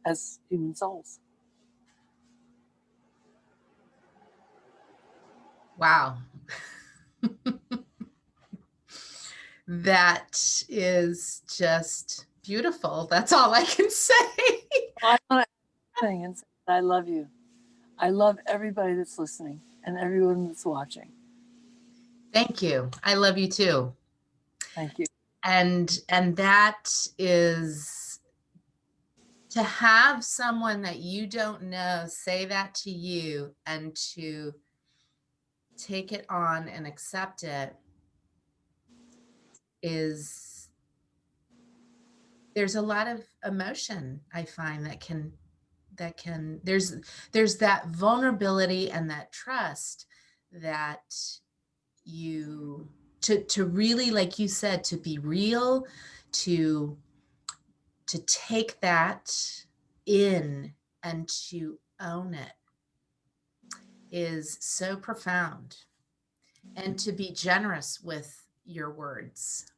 as human souls. Wow. That is just beautiful. That's all I can say. I want to sing and say, I love you. I love everybody that's listening and everyone that's watching. Thank you. I love you too. Thank you. And that is, to have someone that you don't know say that to you and to take it on and accept it is, there's a lot of emotion I find that can there's that vulnerability and that trust that you to really, like you said, to be real, to take that in and to own it is so profound. And to be generous with your words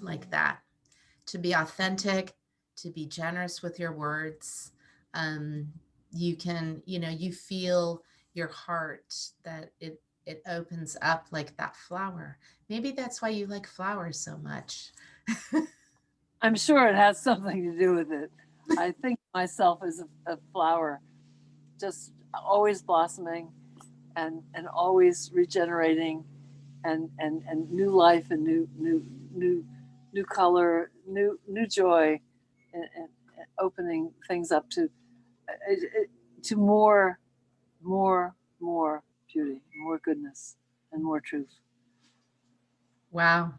like that, to be authentic, to be generous with your words. You can, you feel your heart, that it opens up like that flower. Maybe that's why you like flowers so much. I'm sure it has something to do with it. I think myself as a flower, just always blossoming and always regenerating and new life and new color, new joy, and opening things up to more beauty, more goodness, and more truth. Wow.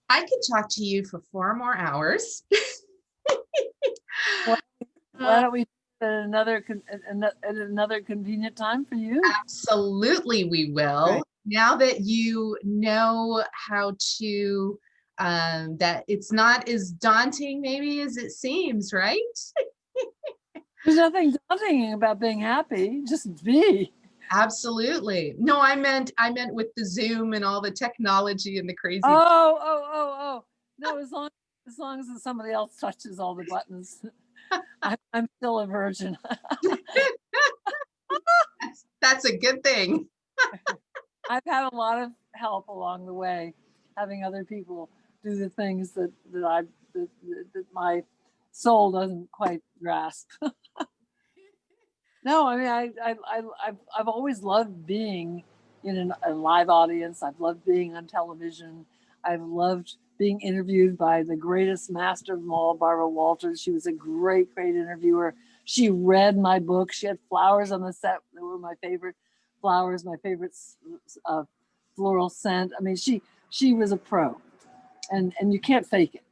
I could talk to you for 4 more hours. Why don't we at another convenient time for you? Absolutely, we will. Right. Now that you know how to, that it's not as daunting maybe as it seems, right? There's nothing daunting about being happy. Just be. Absolutely. No, I meant with the Zoom and all the technology and the crazy. Oh. No, as long as somebody else touches all the buttons. I'm still a virgin. That's a good thing. I've had a lot of help along the way, having other people do the things that my soul doesn't quite grasp. No, I mean, I've always loved being in a live audience. I've loved being on television. I've loved being interviewed by the greatest master of them all, Barbara Walters. She was a great interviewer. She read my book. She had flowers on the set that were my favorite flowers, my favorite floral scent. I mean, she was a pro, and you can't fake it.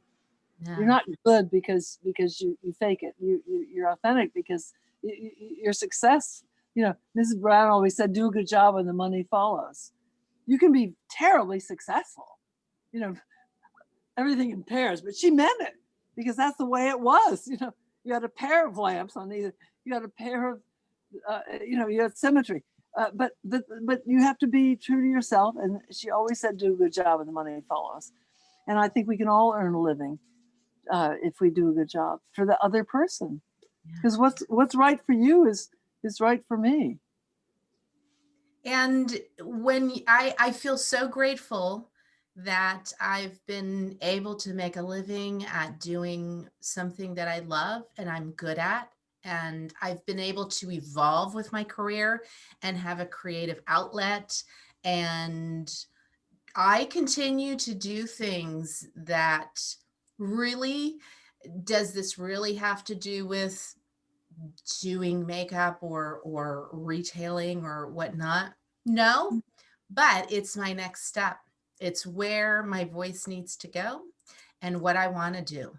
Yeah. You're not good because you fake it. You're authentic because your success. Mrs. Brown always said, "Do a good job and the money follows." You can be terribly successful. Everything in pairs, but she meant it because that's the way it was. You had a pair of lamps on either. You had a pair of, you had symmetry. But you have to be true to yourself. And she always said, "Do a good job and the money follows." And I think we can all earn a living if we do a good job for the other person. Because what's right for you is right for me. And when I feel so grateful that I've been able to make a living at doing something that I love and I'm good at. And I've been able to evolve with my career and have a creative outlet. And I continue to do things that really, does this really have to do with doing makeup or retailing or whatnot? No, but it's my next step. It's where my voice needs to go and what I want to do.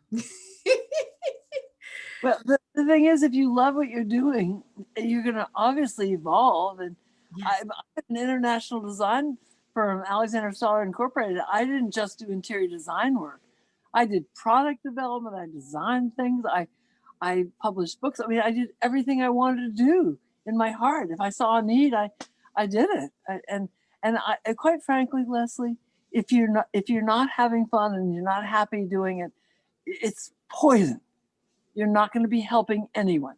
Well, the thing is, if you love what you're doing, you're going to obviously evolve. And yes. I'm an international design firm, Alexandra Stoddard Incorporated. I didn't just do interior design work. I did product development. I designed things. I published books. I mean, I did everything I wanted to do in my heart. If I saw a need, I did it. And quite frankly, Leslie, if you're not having fun and you're not happy doing it, it's poison. you're not going to be helping anyone.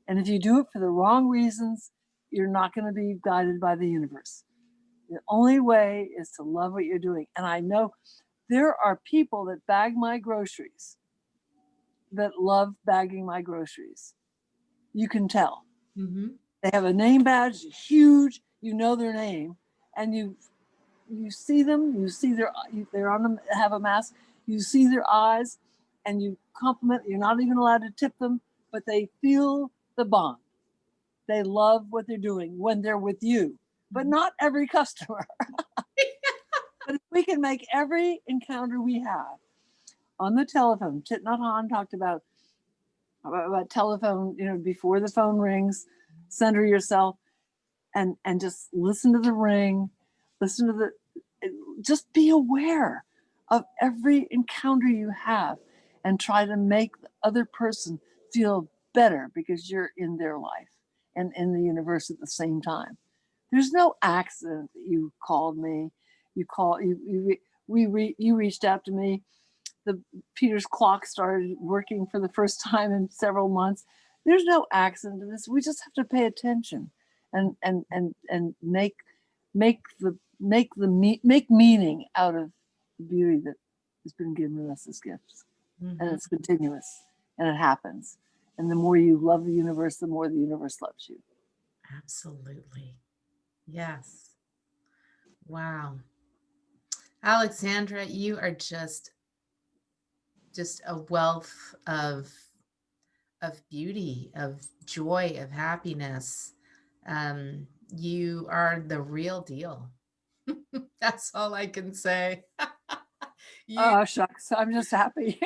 And if you do it for the wrong reasons, you're not going to be guided by the universe. The only way is to love what you're doing. And I know there are people that bag my groceries that love bagging my groceries. You can tell. Mm-hmm. They have a name badge, huge, you know their name, and you see them, you see they're on them, have a mask, you see their eyes, and you compliment. You're not even allowed to tip them, but they feel the bond. They love what they're doing when they're with you, but not every customer. But if we can make every encounter we have on the telephone, Thich Nhat Hanh talked about telephone, before the phone rings, center yourself and just listen to the ring, listen to just be aware of every encounter you have and try to make the other person feel better because you're in their life and in the universe at the same time. There's no accident that you called me. You reached out to me. The Peter's clock started working for the first time in several months. There's no accident to this. We just have to pay attention and make meaning out of the beauty that has been given us as gifts. Mm-hmm. And it's continuous and it happens. And the more you love the universe, the more the universe loves you. Absolutely. Yes. Wow. Alexandra, you are just a wealth of beauty, of joy, of happiness. You are the real deal. That's all I can say. Oh, shucks. I'm just happy.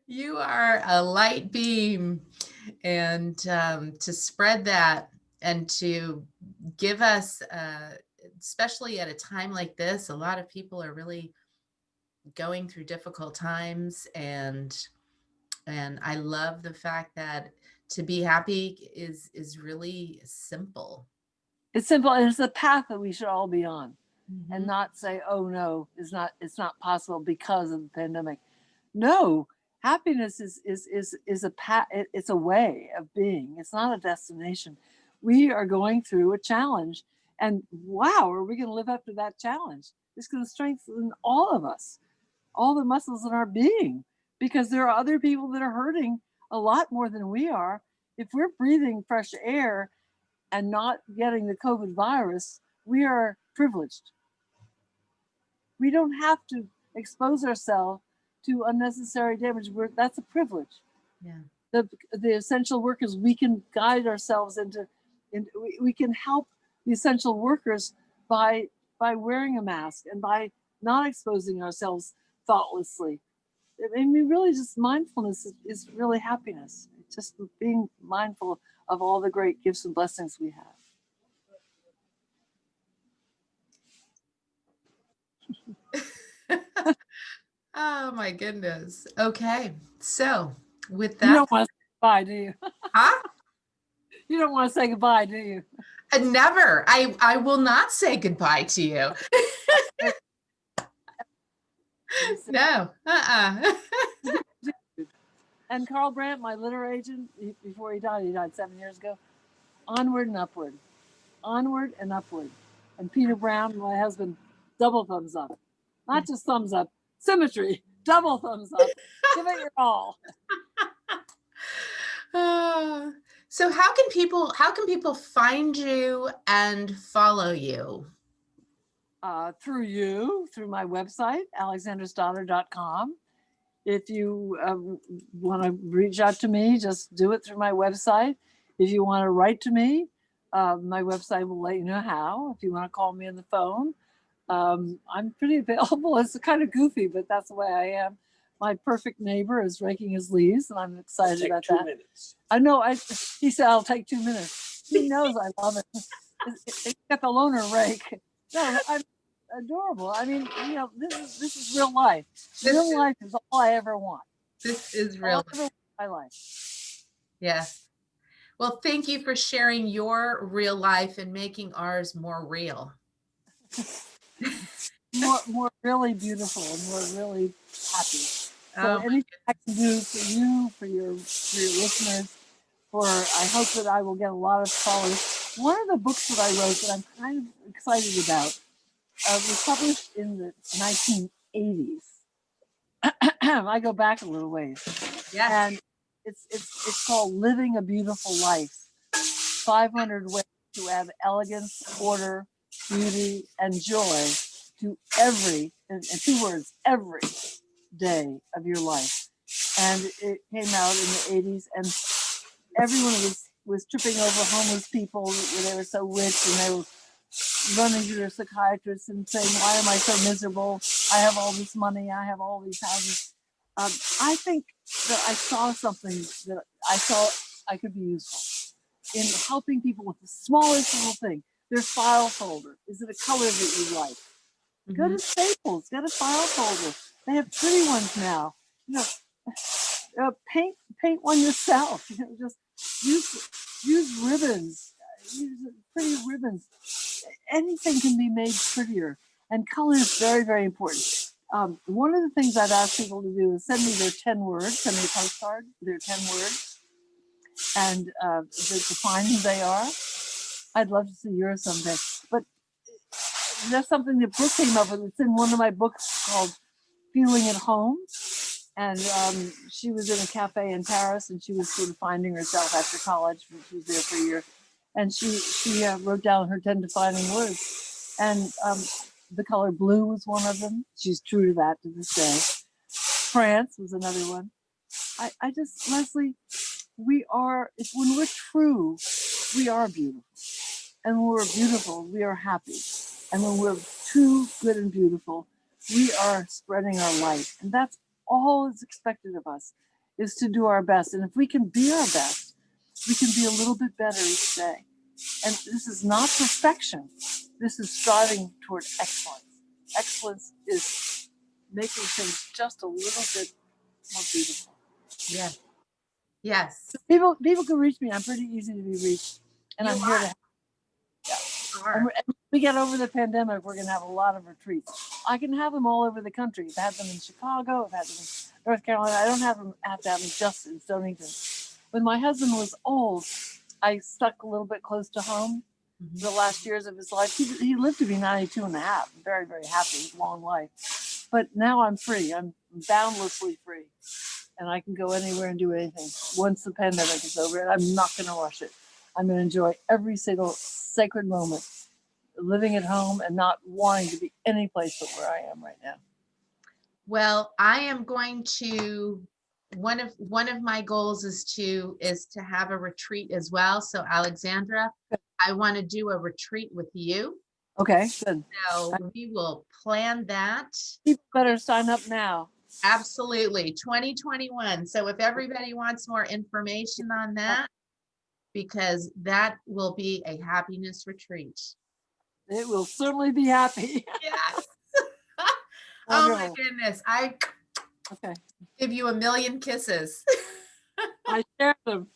You are a light beam, and to spread that and to give us, especially at a time like this, a lot of people are really going through difficult times, and I love the fact that to be happy is really simple. It's simple, and it's the path that we should all be on. Mm-hmm. And not say, oh no, it's not possible because of the pandemic. No, happiness is a it's a way of being. It's not a destination. We are going through a challenge, and wow, are we going to live up to that challenge? It's going to strengthen all of us, all the muscles in our being, because there are other people that are hurting a lot more than we are. If we're breathing fresh air and not getting the COVID virus, we are privileged. We don't have to expose ourselves to unnecessary damage. That's a privilege. Yeah. The essential workers, we can guide ourselves we can help the essential workers by wearing a mask and by not exposing ourselves thoughtlessly. I mean, really, just mindfulness is really happiness. Just being mindful of all the great gifts and blessings we have. Oh my goodness. Okay. So with that, you don't want to say goodbye, do you? Huh? You don't want to say goodbye, do you? Never. I will not say goodbye to you. No. And Carl Brandt, my litter agent, before he died 7 years ago. Onward and upward. Onward and upward. And Peter Brown, my husband, double thumbs up. Not just thumbs up, symmetry, double thumbs up. Give it your all. So how can people find you and follow you? Through my website, alexandrastoddard.com. If you want to reach out to me, just do it through my website. If you want to write to me, my website will let you know how. If you want to call me on the phone, I'm pretty available. It's kind of goofy, but that's the way I am. My perfect neighbor is raking his leaves, and I'm excited about that. 2 minutes. I know. He said I'll take 2 minutes. He knows I love it. It's got the loner rake. No, I'm adorable. I mean, this is real life. Real life is all I ever want. This is real. My life. Yes. Well, thank you for sharing your real life and making ours more real. more really beautiful and more really happy. So Oh, anything I can do for you, for your listeners, I hope that I will get a lot of callers. One of the books that I wrote that I'm kind of excited about was published in the 1980s. I go back a little ways, yes. and it's called Living a Beautiful Life: 500 Ways to Add Elegance, Order, Beauty, and Joy to every, in 2 words, every day of your life. And it came out in the 80s, and everyone was tripping over homeless people when they were so rich, and they were running to their psychiatrist and saying, "Why am I so miserable? I have all this money. I have all these houses." I think that I saw something that I thought I could be useful in helping people with the smallest little thing. Their file folder. Is it a color that you like? Go Mhm. to Staples. Get a file folder. They have pretty ones now. You know, paint one yourself. Just use ribbons. Use pretty ribbons. Anything can be made prettier, and color is very, very important. One of the things I've asked people to do is send me their 10 words, send me a postcard, their 10 words, and define who they are. I'd love to see yours someday. But that's something that Brooke came up with. It's in one of my books called Feeling at Home. And she was in a cafe in Paris, and she was sort of finding herself after college. She was there for a year. And she wrote down her 10 defining words. And the color blue was one of them. She's true to that to this day. France was another one. I just, Leslie, when we're true, we are beautiful. And when we're beautiful, we are happy. And when we're true, good, and beautiful, we are spreading our light. And that's all that's expected of us, is to do our best. And if we can be our best, we can be a little bit better each day. And this is not perfection. This is striving toward excellence. Excellence is making things just a little bit more beautiful. Yes. Yes. People can reach me. I'm pretty easy to be reached, and You I'm here to help. Yeah. And are. when we get over the pandemic, we're going to have a lot of retreats. I can have them all over the country. I've had them in Chicago. I've had them in North Carolina. I don't have to have them just in Stonington. When my husband was old, I stuck a little bit close to home. Mhm. The last years of his life, he lived to be 92 and a half. Very, very happy, long life. But now I'm free. I'm boundlessly free. And I can go anywhere and do anything once the pandemic is over. And I'm not going to rush it. I'm going to enjoy every single sacred moment, living at home and not wanting to be any place but where I am right now. Well, I am going to, one of my goals is to have a retreat as well. So Alexandra, I want to do a retreat with you. Okay, good. So we will plan that. People better sign up now. Absolutely. 2021. So if everybody wants more information on that, because that will be a happiness retreat. It will certainly be happy. Yes. Oh my Wonderful. goodness. I Okay. give you a million kisses. I share them.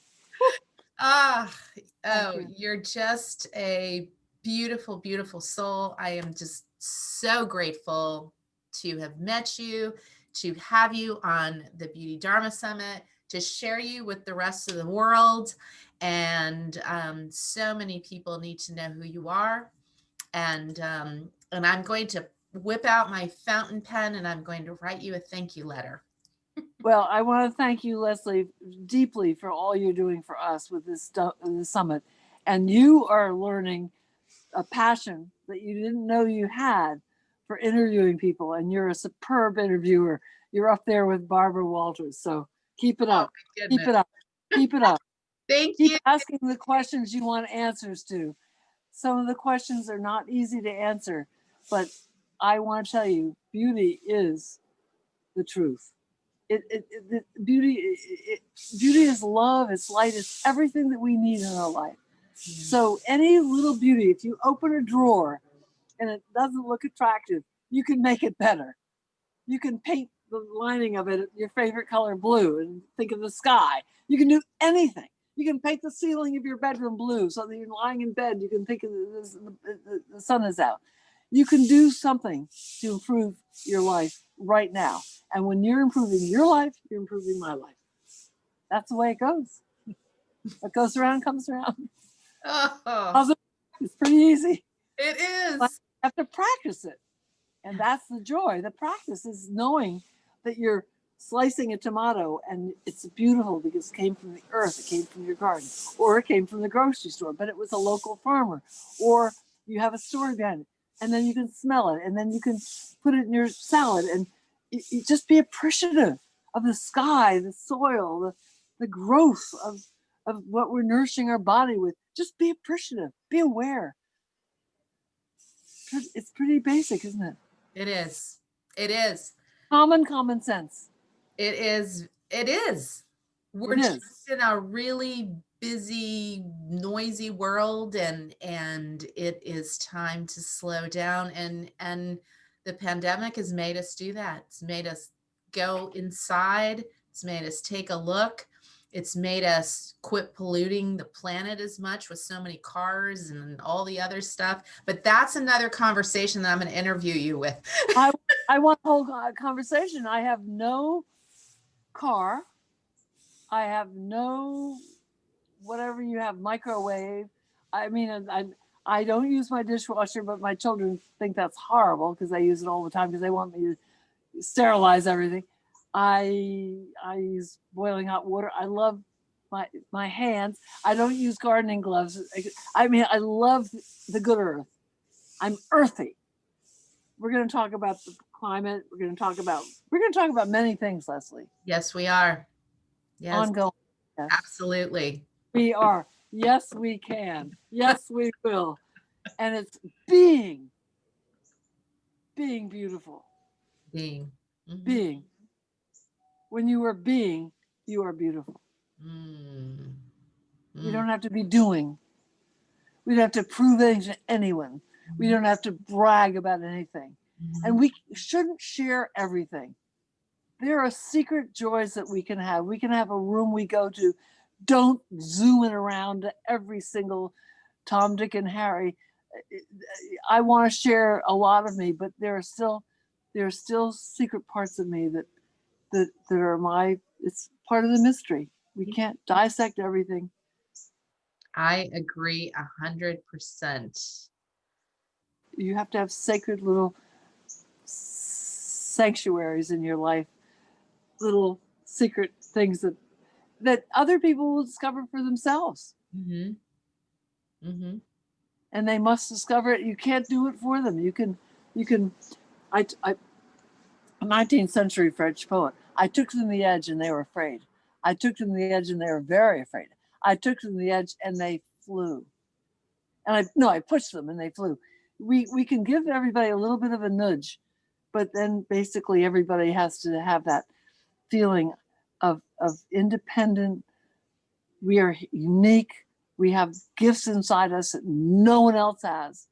Ah, Thank oh, you. you're just a beautiful, beautiful soul. I am just so grateful to have met you, to have you on the Beauty Dharma Summit, to share you with the rest of the world. And so many people need to know who you are. And I'm going to whip out my fountain pen and I'm going to write you a thank you letter. Well, I want to thank you, Leslie, deeply for all you're doing for us with this summit. And you are learning a passion that you didn't know you had for interviewing people. And you're a superb interviewer. You're up there with Barbara Walters. So keep it Oh up. my Keep goodness. it up. Keep it up. Thank Keep you. asking the questions you want answers to. Some of the questions are not easy to answer, but I want to tell you, beauty is the truth. Beauty is love, it's light, it's everything that we need in our life. So any little beauty, if you open a drawer and it doesn't look attractive, you can make it better. You can paint the lining of it your favorite color blue and think of the sky. You can do anything. You can paint the ceiling of your bedroom blue so that you're lying in bed, you can think of the sun is out. You can do something to improve your life right now. And when you're improving your life, you're improving my life. That's the way it goes. What goes around comes around. Oh, It's pretty easy. it But is. you have to practice it. And that's the joy. The practice is knowing that you're slicing a tomato and it's beautiful because it came from the earth, it came from your garden, or it came from the grocery store, but it was a local farmer, or you have a story behind it, and then you can smell it, and then you can put it in your salad, and you just be appreciative of the sky, the soil, the growth of what we're nourishing our body with. Just be appreciative, be aware. It's pretty basic, isn't it? It is. It is. Common sense. It is. It is. We're It is. just in a really busy, noisy world, and it is time to slow down. And the pandemic has made us do that. It's made us go inside. It's made us take a look. It's made us quit polluting the planet as much with so many cars and all the other stuff. But that's another conversation that I'm going to interview you with. I want a whole conversation. I have no car. I have no whatever you have, microwave. I mean, I don't use my dishwasher, but my children think that's horrible because I use it all the time because they want me to sterilize everything. I use boiling hot water. I love my hands. I don't use gardening gloves. I mean, I love the good earth. I'm earthy. We're going to talk about the climate. We're going to talk about many things, Leslie. Yes, we are. Yes, Ongoing. Yes. absolutely. We are. Yes, we can. Yes, we will. And it's being beautiful. Being. Mhm. Being. When you are being, you are beautiful. Mm. We don't have to be doing. We don't have to prove anything to anyone. We don't have to brag about anything. And we shouldn't share everything. There are secret joys that we can have. We can have a room we go to. Don't zoom it around to every single Tom, Dick, and Harry. I want to share a lot of me, but there are still secret parts of me that are it's part of the mystery. We can't dissect everything. I agree 100%. You have to have sacred little sanctuaries in your life, little secret things that other people will discover for themselves. Mm-hmm. Mm-hmm. And they must discover it. You can't do it for them. You can I a 19th century French poet. I took them to the edge and they were afraid. I took them to the edge and they were very afraid. I took them to the edge and they flew. And I pushed them and they flew. We can give everybody a little bit of a nudge, but then basically everybody has to have that feeling of independent. We are unique. We have gifts inside us that no one else has.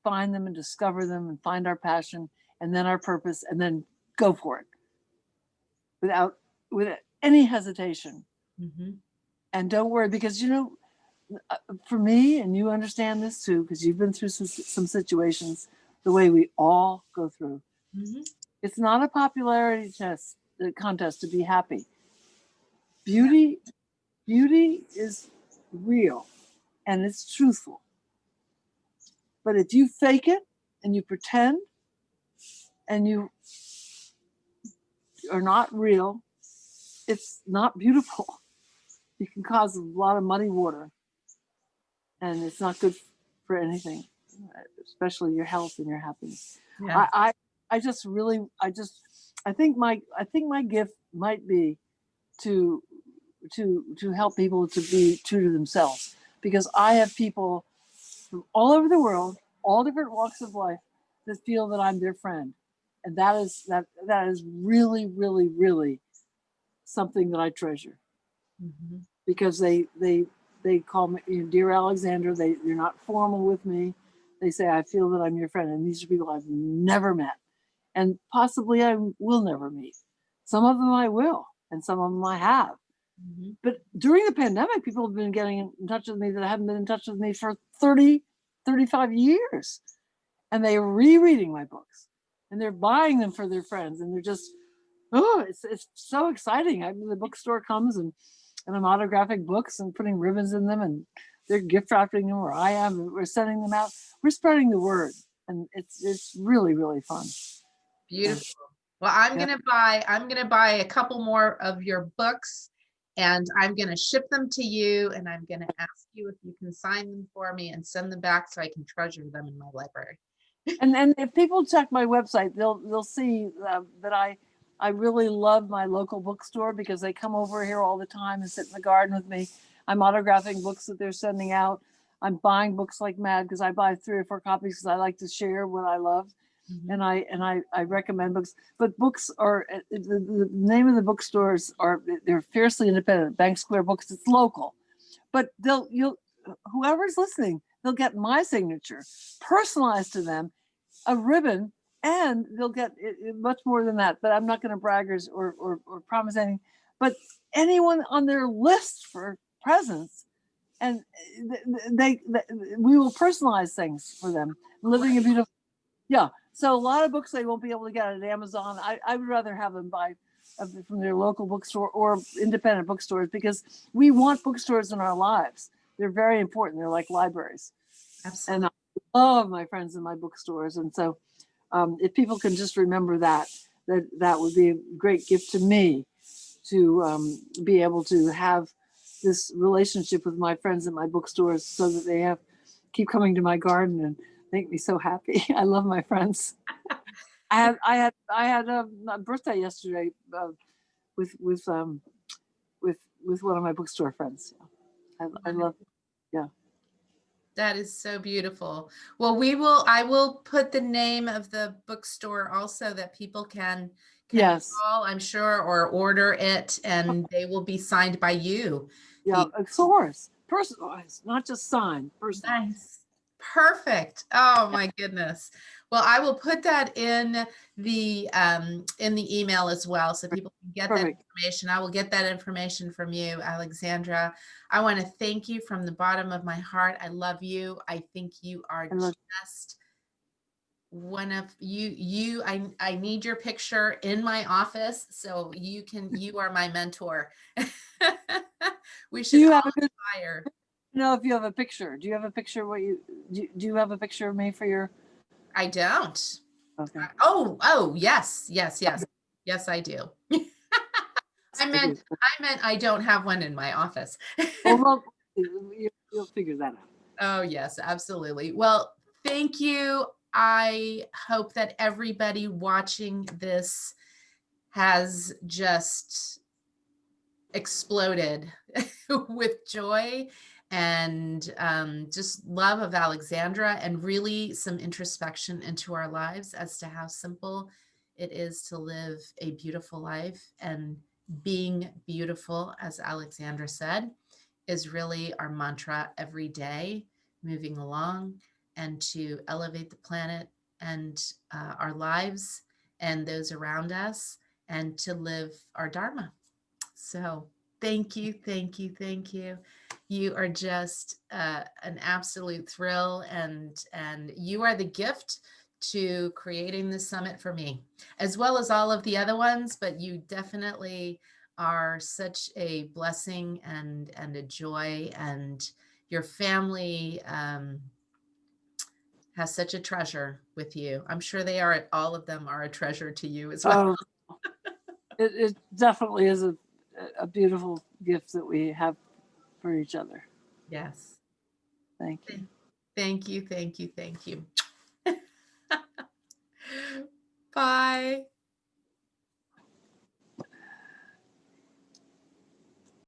Find them and discover them and find our passion and then our purpose and then go for it without any hesitation. Mm-hmm. And don't worry, because for me, and you understand this too, because you've been through some situations the way we all go through. Mm-hmm. It's not a popularity contest to be happy. Beauty is real and it's truthful. But if you fake it and you pretend and you are not real, it's not beautiful. You can cause a lot of muddy water and it's not good for anything, especially your health and your happiness. Yeah. I think my gift might be to help people to be true to themselves, because I have people from all over the world, all different walks of life, that feel that I'm their friend, and that is really, really, really something that I treasure, Mm-hmm. because they call me, dear Alexandra. They're not formal with me. They say, I feel that I'm your friend, and these are people I've never met, and possibly I will never meet. Some of them I will, and some of them I have. Mm-hmm. But during the pandemic, people have been getting in touch with me that haven't been in touch with me for 30, 35 years. and they're rereading my books, and they're buying them for their friends, and they're just, oh, it's so exciting. The bookstore comes and I'm autographing books and putting ribbons in them, and they're gift wrapping them, or I am. We're sending them out. We're spreading the word, and it's really, really fun. Beautiful. Well, I'm gonna buy a couple more of your books, and I'm gonna ship them to you, and I'm gonna ask you if you can sign them for me and send them back so I can treasure them in my library. And if people check my website, they'll see that I really love my local bookstore, because they come over here all the time and sit in the garden with me. I'm autographing books that they're sending out. I'm buying books like mad, because I buy 3 or 4 copies because I like to share what I love. And I recommend books. But books are, the name of the bookstores are, they're fiercely independent. Bank Square Books, it's local, but whoever's listening, they'll get my signature personalized to them, a ribbon, and they'll get much more than that. But I'm not going to brag or promise anything. But anyone on their list for presents, and we will personalize things for them. Living a beautiful, yeah. So a lot of books they won't be able to get at Amazon. I would rather have them buy from their local bookstore or independent bookstores, because we want bookstores in our lives. They're very important. They're like libraries. Absolutely. And I love my friends in my bookstores. And so if people can just remember that would be a great gift to me, to be able to have this relationship with my friends in my bookstores, so that they keep coming to my garden and make me so happy. I love my friends. I had a birthday yesterday with one of my bookstore friends. I love, yeah. That is so beautiful. Well, I will put the name of the bookstore also, that people can Yes. call, I'm sure, or order it, and they will be signed by you. Yeah, of course. Personalized, not just signed, personalized. Nice. Perfect. Oh my goodness. Well, I will put that in the email as well, so people can get that Perfect. information. I will get that information from you, Alexandra. I want to thank you from the bottom of my heart. I love you. I think you are just one of I need your picture in my office, so you are my mentor. We should all aspire. Know if you have a picture. Do you have a picture? Do you have a picture of me for your? I don't. Okay. Oh, yes, I do. I meant I don't have one in my office. Well, you'll figure that out. Oh, yes, absolutely. Well, thank you. I hope that everybody watching this has just exploded with joy and just love of Alexandra, and really some introspection into our lives as to how simple it is to live a beautiful life. And being beautiful, as Alexandra said, is really our mantra every day, moving along, and to elevate the planet and our lives and those around us, and to live our Dharma. So thank you, thank you, thank you. You are just an absolute thrill, and you are the gift to creating this summit for me, as well as all of the other ones. But you definitely are such a blessing and a joy, and your family has such a treasure with you. I'm sure all of them are a treasure to you as well. Oh, it definitely is a beautiful gift that we have for each other. Yes. Thank you. Thank you, thank you, thank you. Bye.